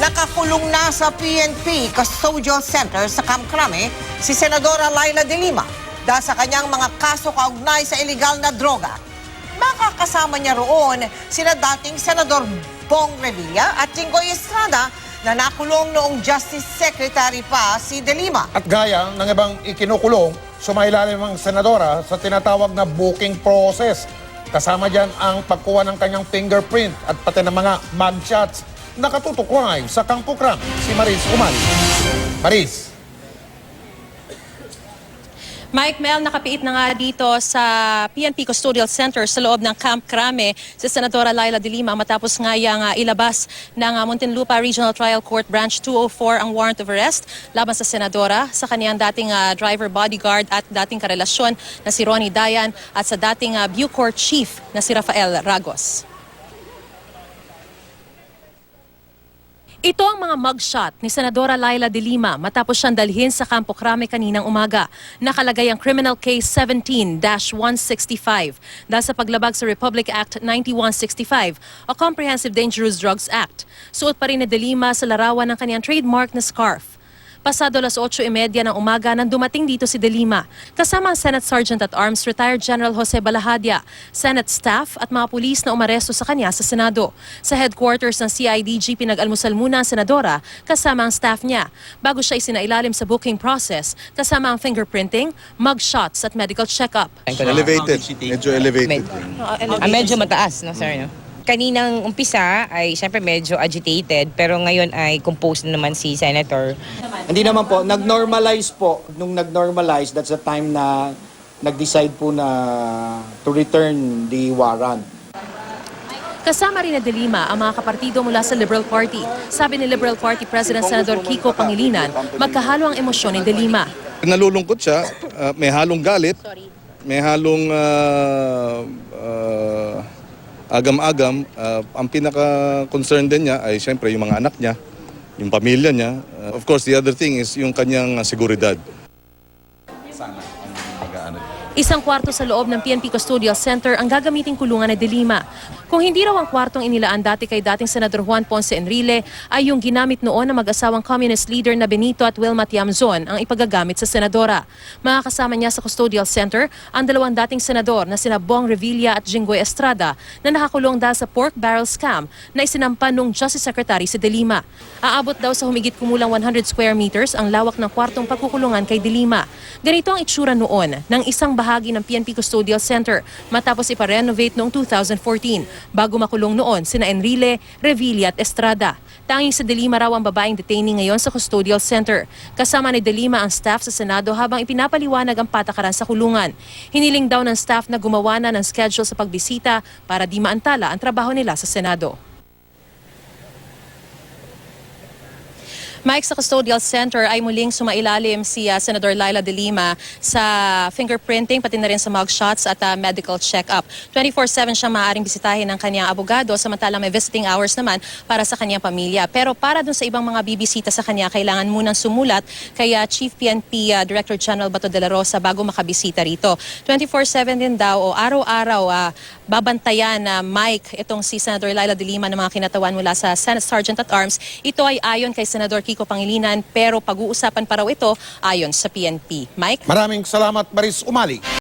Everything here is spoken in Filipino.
Nakakulong na sa PNP Custodial Center sa Camp Crame si Senadora Laila de Lima dahil sa kanyang mga kaso kaugnay sa iligal na droga. Makakasama niya roon sina dating Senador Bong Revilla at Jinggoy Estrada na nakulong noong Justice Secretary pa si de Lima. At gaya ng ibang ikinukulong, sumailalim ang senadora sa tinatawag na booking process. Kasama dyan ang pagkuha ng kanyang fingerprint at pati ng mga mugshots. Nakatutok live sa Campo Crame si Maris Umali. Maris. Mike, Mel, nakapiit na nga dito sa PNP Custodial Center sa loob ng Camp Crame si Senadora Laila de Lima matapos nga yang ilabas ng Muntinlupa Regional Trial Court Branch 204 ang warrant of arrest laban sa Senadora sa kaniyang dating driver bodyguard at dating karelasyon na si Ronnie Dayan at sa dating Bucor Chief na si Rafael Ragos. Ito ang mga mugshot ni Senadora Laila de Lima matapos siyang dalhin sa Campo Crame kaninang umaga. Nakalagay ang Criminal Case 17-165 dahil sa paglabag sa Republic Act 9165 o Comprehensive Dangerous Drugs Act. Suot pa rin ni de Lima sa larawan ng kanyang trademark na scarf. Pasado alas 8:30 ng umaga nang dumating dito si de Lima, kasama ang Senate Sergeant at Arms Retired General Jose Balahadia, Senate staff at mga pulis na umaresto sa kanya sa Senado. Sa headquarters ng CIDG, pinag-almusal muna ang senadora kasama ang staff niya bago siya isinailalim sa booking process kasama ang fingerprinting, mugshots at medical check-up. Elevated, medyo elevated. Medyo mataas, no, sir? No? Kaninang umpisa ay siyempre medyo agitated pero ngayon ay composed na naman si Senator. Hindi naman po, nag-normalize po. Nung nag-normalize, that's the time na nag-decide po na to return the warrant. Kasama rin na de Lima ang mga kapartido mula sa Liberal Party. Sabi ni Liberal Party President Senador Kiko Pangilinan, magkahalo ang emosyon ni de Lima. Nalulungkot siya, may halong galit, may halong agam-agam. Ang pinaka-concern din niya ay siyempre yung mga anak niya, yung pamilya niya. Of course, the other thing is yung kanyang seguridad. Isang kwarto sa loob ng PNP Custodial Center ang gagamiting kulungan ni de Lima. Kung hindi raw ang kwartong inilaan dati kay dating Senador Juan Ponce Enrile ay yung ginamit noon ng mag-asawang communist leader na Benito at Wilma Tiamzon ang ipagagamit sa senadora. Makakasama niya sa Custodial Center ang dalawang dating senador na sina Bong Revilla at Jinggoy Estrada na nakakulong dahil sa pork barrel scam na isinampan nung Justice Secretary si de Lima. Aabot daw sa humigit kumulang 100 square meters ang lawak ng kwartong pagkukulungan kay de Lima. Ganito ang itsura noon ng isang bahagi ng PNP Custodial Center matapos iparenovate noong 2014 bago makulong noon sina Enrile, Revilla at Estrada. Tanging si de Lima raw ang babaeng detainee ngayon sa Custodial Center. Kasama ni de Lima ang staff sa Senado habang ipinapaliwanag ang patakaran sa kulungan. Hiniling daw ng staff na gumawa na ng schedule sa pagbisita para di maantala ang trabaho nila sa Senado. Mike, sa Custodial Center ay muling sumailalim si Senador Laila de Lima sa fingerprinting pati na rin sa mugshots at medical check-up. 24/7 siya maaaring bisitahin ng kanyang abogado samantalang may visiting hours naman para sa kanyang pamilya. Pero para dun sa ibang mga bibisita sa kanya, kailangan munang sumulat kay Chief PNP Director General Bato de la Rosa bago makabisita rito. 24/7 din daw o araw-araw babantayan na Mike itong si Senador Laila de Lima ng mga kinatawan mula sa Senate Sergeant at Arms. Ito ay ayon kay Senador Kiko Pangilinan pero pag-uusapan pa raw ito ayon sa PNP. Mike? Maraming salamat, Maris Umali.